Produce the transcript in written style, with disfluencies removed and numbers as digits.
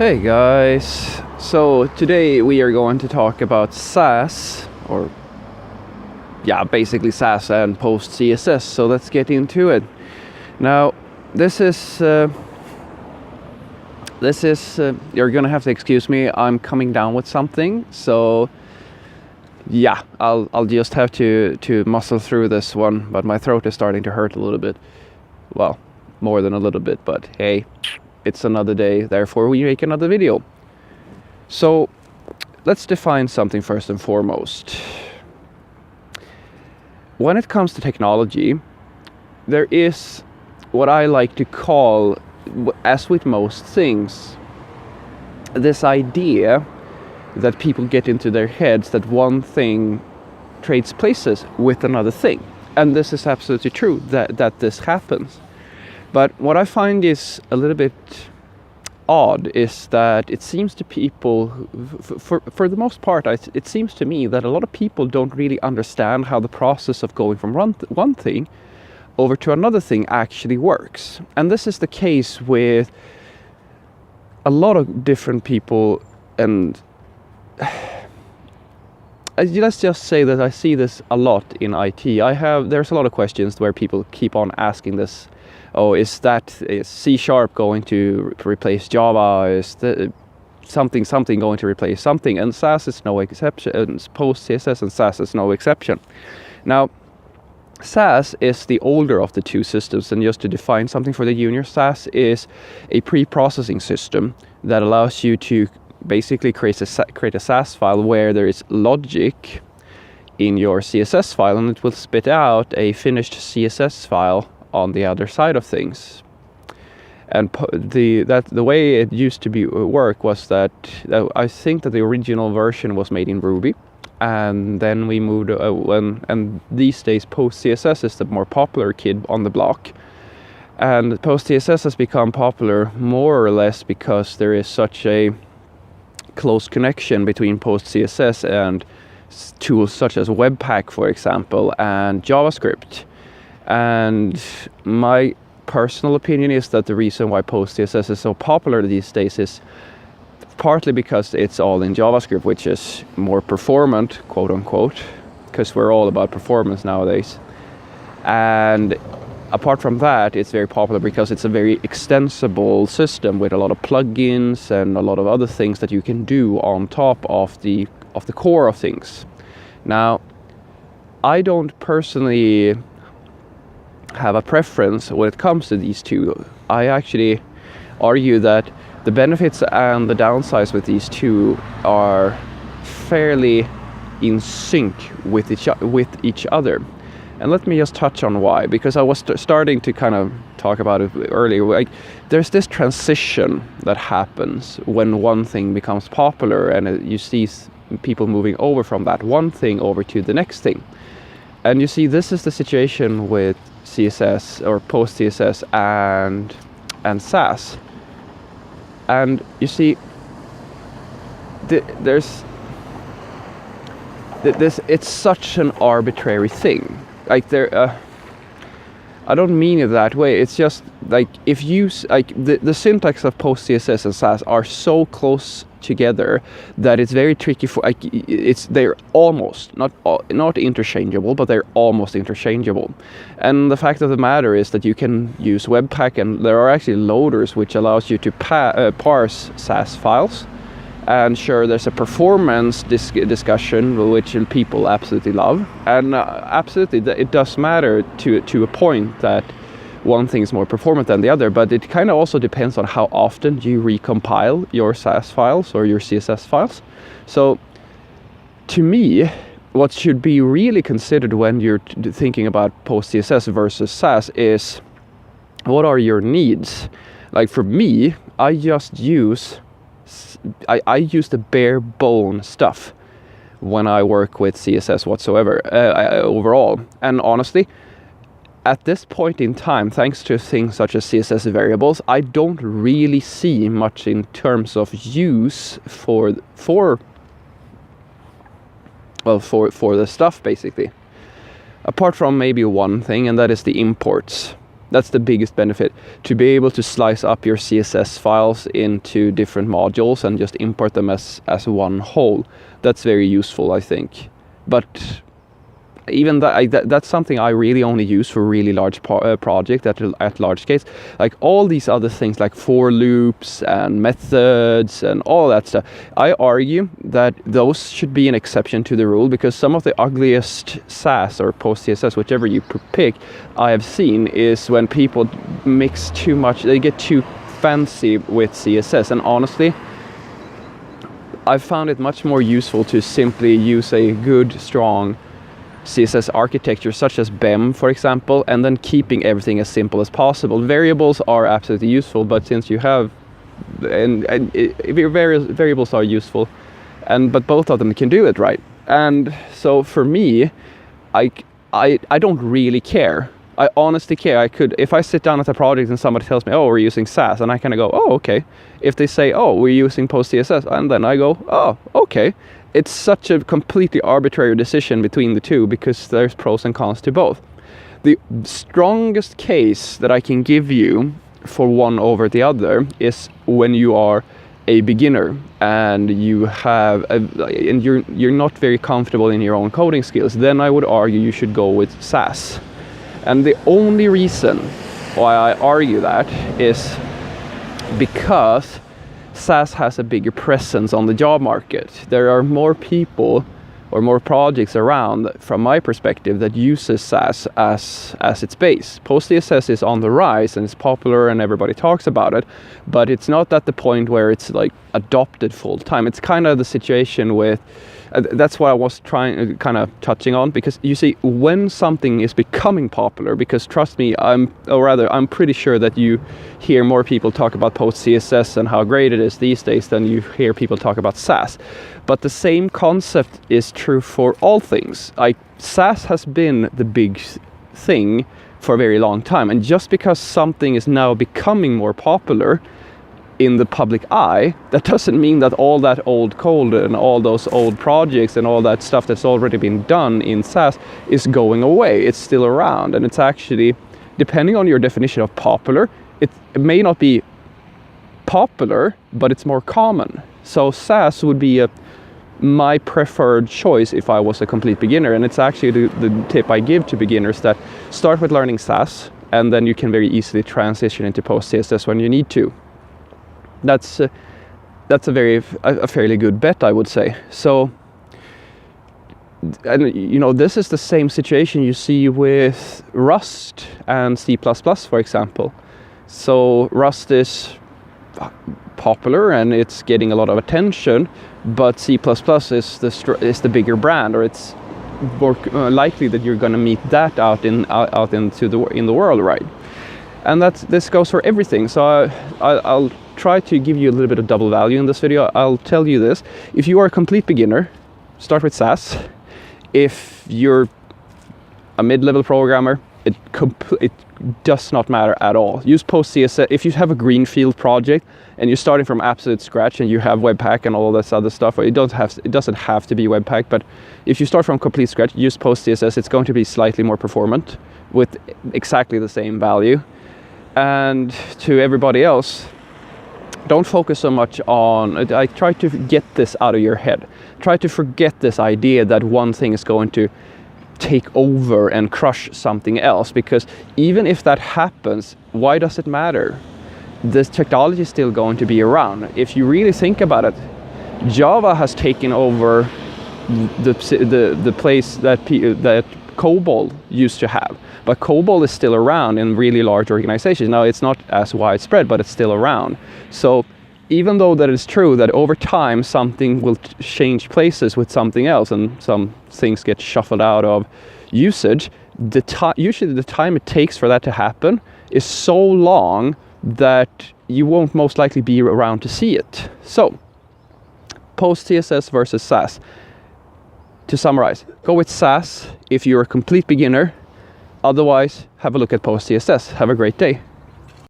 Hey guys, so today we are going to talk about Sass, or basically Sass and Postcss, so let's get into it. Now, this is, you're gonna have to excuse me, I'm coming down with something, so yeah, I'll just have to muscle through this one, but my throat is starting to hurt a little bit. Well, more than a little bit, but hey. It's another day, therefore we make another video. So let's define something first and foremost. When it comes to technology, there is what I like to call, as with most things, this idea that people get into their heads that one thing trades places with another thing. And this is absolutely true, that this happens. But what I find is a little bit odd is that it seems to people, for the most part, it seems to me that a lot of people don't really understand how the process of going from one thing over to another thing actually works. And this is the case with a lot of different people, and let's just say that I see this a lot in IT. There's a lot of questions where people keep on asking this. Oh, is C# going to replace Java? Is something going to replace something? And Sass is no exception. Postcss and Sass is no exception. Now, Sass is the older of the two systems, and just to define something for the junior, Sass is a pre-processing system that allows you to basically create a Sass file where there is logic in your CSS file, and it will spit out a finished CSS file on the other side of things. And the way it used to work was that I think that the original version was made in Ruby, and then we moved and these days Postcss is the more popular kid on the block. And Postcss has become popular more or less because there is such a close connection between Postcss and tools such as Webpack, for example, and JavaScript. And my personal opinion is that the reason why Postcss is so popular these days is partly because it's all in JavaScript, which is more performant, quote unquote, because we're all about performance nowadays. And apart from that, it's very popular because it's a very extensible system with a lot of plugins and a lot of other things that you can do on top of the core of things. Now, I don't personally have a preference when it comes to these two. I actually argue that the benefits and the downsides with these two are fairly in sync with each other. And let me just touch on why, because I was starting to kind of talk about it earlier. Like, there's this transition that happens when one thing becomes popular, and you see people moving over from that one thing over to the next thing. And you see, this is the situation with CSS or Postcss and Sass. And you see, it's such an arbitrary thing. Like I don't mean it that way. It's just like if you the syntax of Postcss and Sass are so close together that it's very tricky for they're almost not interchangeable, but they're almost interchangeable. And the fact of the matter is that you can use Webpack, and there are actually loaders which allows you to parse Sass files. And sure, there's a performance discussion which people absolutely love, and absolutely it does matter to a point that one thing is more performant than the other, but it kind of also depends on how often you recompile your Sass files or your CSS files. So to me, what should be really considered when you're thinking about Postcss versus Sass is, what are your needs? Like for me, I just use the bare bone stuff when I work with CSS whatsoever, overall. And honestly, at this point in time, thanks to things such as CSS variables, I don't really see much in terms of use for the stuff, basically. Apart from maybe one thing, and that is the imports. That's the biggest benefit, to be able to slice up your CSS files into different modules and just import them as one whole. That's very useful, I think. But even that's something I really only use for really large project at large scales. Like all these other things like for loops and methods and all that stuff, I argue that those should be an exception to the rule, because some of the ugliest Sass or Postcss, whichever you pick, I have seen is when people mix too much, they get too fancy with CSS. And honestly, I've found it much more useful to simply use a good, strong CSS architecture such as BEM, for example, and then keeping everything as simple as possible. Variables are absolutely useful, but since you have variables are useful, but both of them can do it right. And so for me, I don't really care. I honestly care. I could, if I sit down at a project and somebody tells me, oh, we're using Sass, and I kind of go, oh, okay. If they say, oh, we're using Postcss, and then I go, oh, okay. It's such a completely arbitrary decision between the two, because there's pros and cons to both. The strongest case that I can give you for one over the other is when you are a beginner and you have and you're not very comfortable in your own coding skills. Then I would argue you should go with Sass. And the only reason why I argue that is because Sass has a bigger presence on the job market. There are more people or more projects around, from my perspective, that uses Sass as its base. Postcss is on the rise and it's popular and everybody talks about it, but it's not at the point where it's like adopted full time. It's kind of the situation with, that's what I was kind of touching on, because you see, when something is becoming popular, because trust me, I'm pretty sure that you hear more people talk about Postcss and how great it is these days than you hear people talk about Sass. But the same concept is true for all things. Like Sass has been the big thing for a very long time, and just because something is now becoming more popular in the public eye, that doesn't mean that all that old code and all those old projects and all that stuff that's already been done in Sass is going away. It's still around, and it's actually, depending on your definition of popular, it may not be popular, but it's more common. So Sass would be my preferred choice if I was a complete beginner, and it's actually the tip I give to beginners, that start with learning Sass, and then you can very easily transition into Postcss when you need to. That's a fairly good bet, I would say. So, and you know, this is the same situation you see with Rust and C++, for example. So Rust is popular and it's getting a lot of attention, but C++ is the bigger brand, or it's more likely that you're going to meet that out in the world, right? And this goes for everything. So I'll try to give you a little bit of double value in this video. I'll tell you this: if you are a complete beginner, start with Sass. If you're a mid-level programmer, it does not matter at all. Use Postcss. If you have a greenfield project and you're starting from absolute scratch and you have Webpack and all this other stuff, it doesn't have to be Webpack, but if you start from complete scratch, use Postcss. It's going to be slightly more performant with exactly the same value. And to everybody else, don't focus so much on, I try to get this out of your head. Try to forget this idea that one thing is going to take over and crush something else, because even if that happens, why does it matter? This technology is still going to be around. If you really think about it, Java has taken over the place that COBOL used to have. But COBOL is still around in really large organizations. Now, it's not as widespread, but it's still around. So even though that is true that over time something will change places with something else and some things get shuffled out of usage, usually the time it takes for that to happen is so long that you won't most likely be around to see it. So, Postcss versus Sass. To summarize, go with Sass if you're a complete beginner. Otherwise, have a look at Postcss. Have a great day.